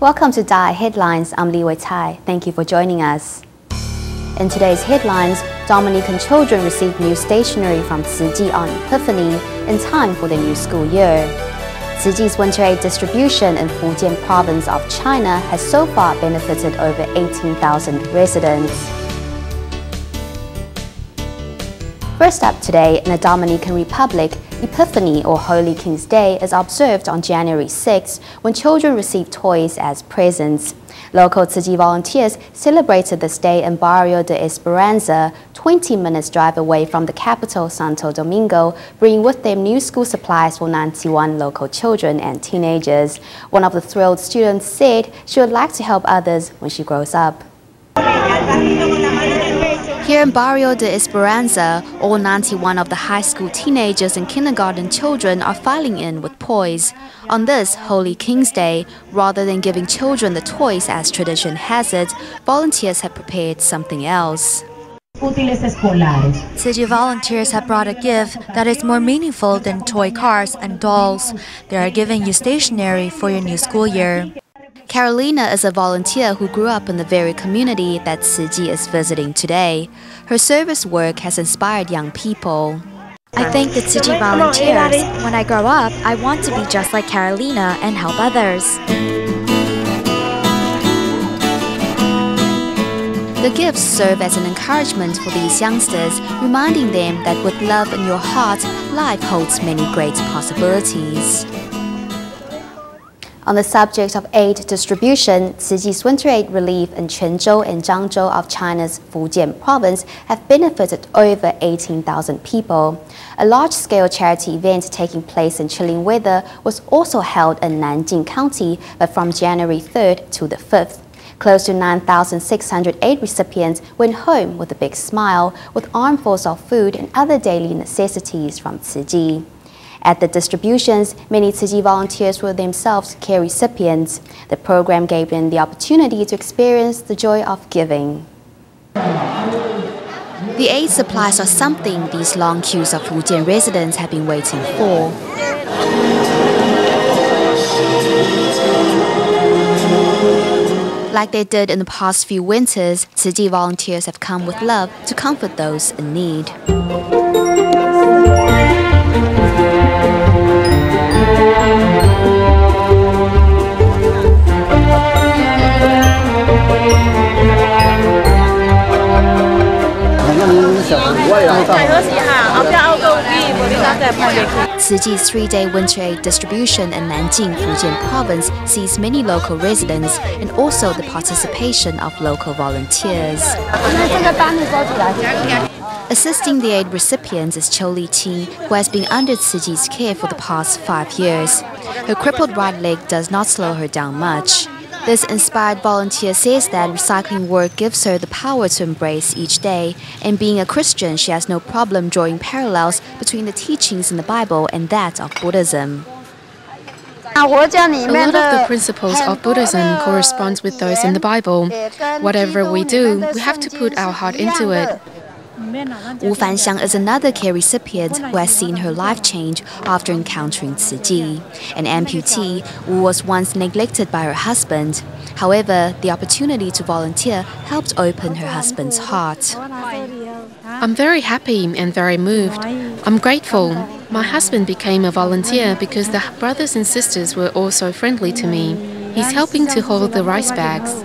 Welcome to Dai Headlines. I'm Li Wei-Tai. Thank you for joining us. In today's headlines, Dominican children received new stationery from Tzu Chi on Epiphany in time for the new school year. Tzu Chi's winter aid distribution in Fujian province of China has so far benefited over 18,000 residents. First up today, in the Dominican Republic, Epiphany or Holy King's Day is observed on January 6 when children receive toys as presents. Local Tzu Chi volunteers celebrated this day in Barrio de Esperanza, 20 minutes drive away from the capital, Santo Domingo, bringing with them new school supplies for 91 local children and teenagers. One of the thrilled students said she would like to help others when she grows up. Here in Barrio de Esperanza, all 91 of the high school teenagers and kindergarten children are filing in with toys. On this Holy King's Day, rather than giving children the toys as tradition has it, volunteers have prepared something else. Tzu Chi volunteers have brought a gift that is more meaningful than toy cars and dolls. They are giving you stationery for your new school year. Carolina is a volunteer who grew up in the very community that Tzu Chi is visiting today. Her service work has inspired young people. I thank the Tzu Chi volunteers. When I grow up, I want to be just like Carolina and help others. The gifts serve as an encouragement for these youngsters, reminding them that with love in your heart, life holds many great possibilities. On the subject of aid distribution, Tzu Chi's winter aid relief in Quanzhou and Zhangzhou of China's Fujian province have benefited over 18,000 people. A large-scale charity event taking place in chilling weather was also held in Nanjing County, but from January 3rd to the 5th. Close to 9,600 aid recipients went home with a big smile, with armfuls of food and other daily necessities from Tzu Chi. At the distributions, many Tzu Chi volunteers were themselves care recipients. The program gave them the opportunity to experience the joy of giving. The aid supplies are something these long queues of Fujian residents have been waiting for. Like they did in the past few winters, Tzu Chi volunteers have come with love to comfort those in need. Tzu Chi's three-day winter aid distribution in Nanjing, Fujian province sees many local residents and also the participation of local volunteers. Assisting the aid recipients is Cho Li-Qing, who has been under Tzu Chi's care for the past 5 years. Her crippled right leg does not slow her down much. This inspired volunteer says that recycling work gives her the power to embrace each day, and being a Christian, she has no problem drawing parallels between the teachings in the Bible and that of Buddhism. A lot of the principles of Buddhism corresponds with those in the Bible. Whatever we do, we have to put our heart into it. Wu Fanxiang is another care recipient who has seen her life change after encountering Tzu Chi. An amputee, Wu was once neglected by her husband. However, the opportunity to volunteer helped open her husband's heart. I'm very happy and very moved. I'm grateful. My husband became a volunteer because the brothers and sisters were all so friendly to me. He's helping to hold the rice bags.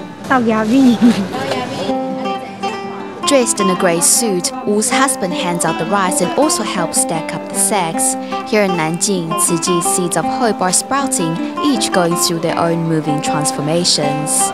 Dressed in a grey suit, Wu's husband hands out the rice and also helps stack up the sacks. Here in Nanjing, Tzu Chi's seeds of hope are sprouting, each going through their own moving transformations.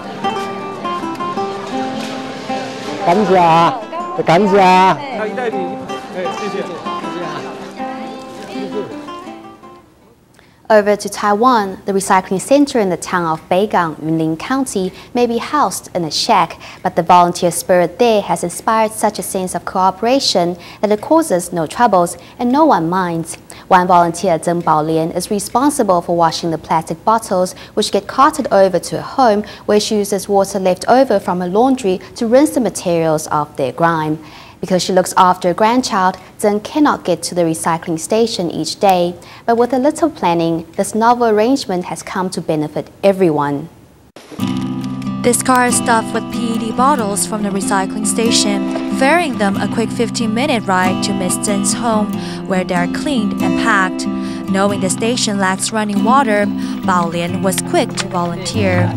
Over to Taiwan, the recycling center in the town of Beigang, Yunlin County, may be housed in a shack, but the volunteer spirit there has inspired such a sense of cooperation that it causes no troubles and no one minds. One volunteer, Zheng Baolian, is responsible for washing the plastic bottles which get carted over to her home, where she uses water left over from her laundry to rinse the materials of their grime. Because she looks after a grandchild, Zheng cannot get to the recycling station each day. But with a little planning, this novel arrangement has come to benefit everyone. This car is stuffed with PET bottles from the recycling station, ferrying them a quick 15-minute ride to Miss Zhen's home, where they are cleaned and packed. Knowing the station lacks running water, Bao Lian was quick to volunteer.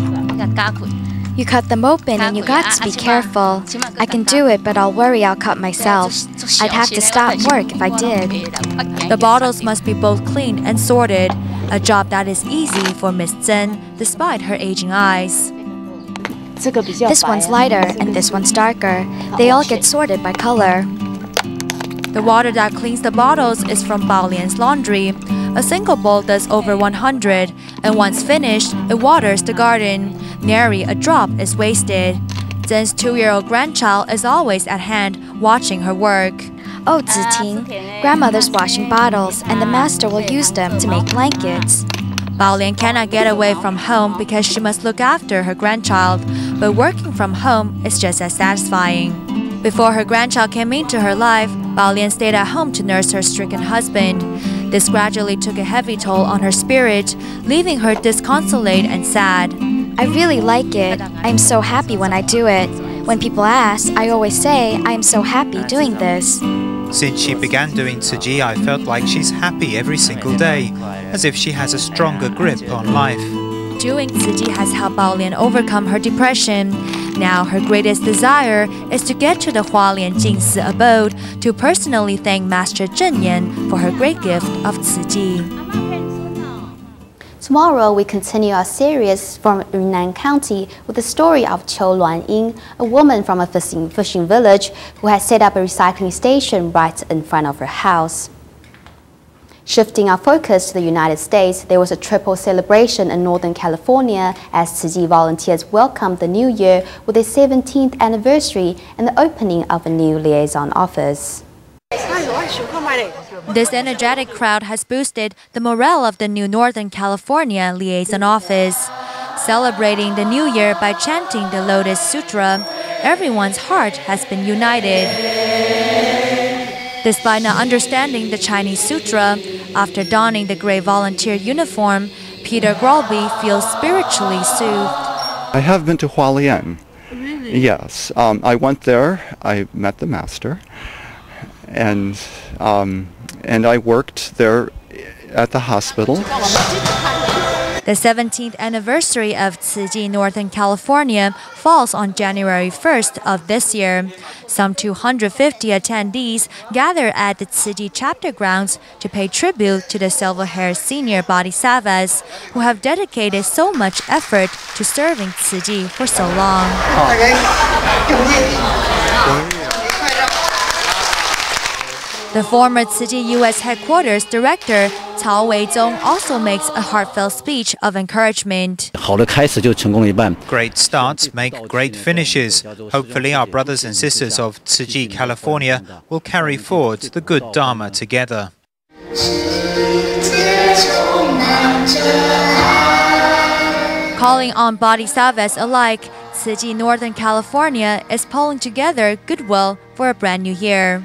You cut them open and you got to be careful. I can do it, but I'll worry I'll cut myself. I'd have to stop work if I did. The bottles must be both cleaned and sorted, a job that is easy for Miss Zhen despite her aging eyes. This one's lighter and this one's darker. They all get sorted by color. The water that cleans the bottles is from Bao Lian's laundry. A single bowl does over 100, and once finished, it waters the garden. Nary a drop is wasted. Zhen's 2-year-old grandchild is always at hand, watching her work. Oh, Ziting, grandmother's washing bottles, and the master will use them to make blankets. Bao Lian cannot get away from home because she must look after her grandchild, but working from home is just as satisfying. Before her grandchild came into her life, Bao Lian stayed at home to nurse her stricken husband. This gradually took a heavy toll on her spirit, leaving her disconsolate and sad. I really like it. I'm so happy when I do it. When people ask, I always say, I am so happy doing this. Since she began doing Tzu Chi, I felt like she's happy every single day, as if she has a stronger grip on life. Doing Tzu Chi has helped Bao Lian overcome her depression. Now her greatest desire is to get to the Hualien Jingsi abode to personally thank Master Zhen Yan for her great gift of Tzu Chi. Tomorrow, we continue our series from Yunnan County with the story of Qiu Luanying, a woman from a fishing village who has set up a recycling station right in front of her house. Shifting our focus to the United States, there was a triple celebration in Northern California as Tzu Chi volunteers welcomed the new year with their 17th anniversary and the opening of a new liaison office. This energetic crowd has boosted the morale of the new Northern California Liaison Office. Celebrating the new year by chanting the Lotus Sutra, everyone's heart has been united. Despite not understanding the Chinese sutra, after donning the gray volunteer uniform, Peter Grolby feels spiritually soothed. I have been to Hualien. Really? Yes. I went there, I met the master, and I worked there at the hospital. The 17th anniversary of Tzu Chi Northern California falls on January 1st of this year. Some 250 attendees gather at the Tzu Chi chapter grounds to pay tribute to the silver-haired senior bodhisattvas who have dedicated so much effort to serving Tzu Chi for so long. The former Tzu Chi U.S. headquarters director Cao Weizong also makes a heartfelt speech of encouragement. Great starts make great finishes. Hopefully our brothers and sisters of Tzu Chi California will carry forward the good Dharma together. Calling on bodhisattvas alike, Tzu Chi Northern California is pulling together goodwill for a brand new year.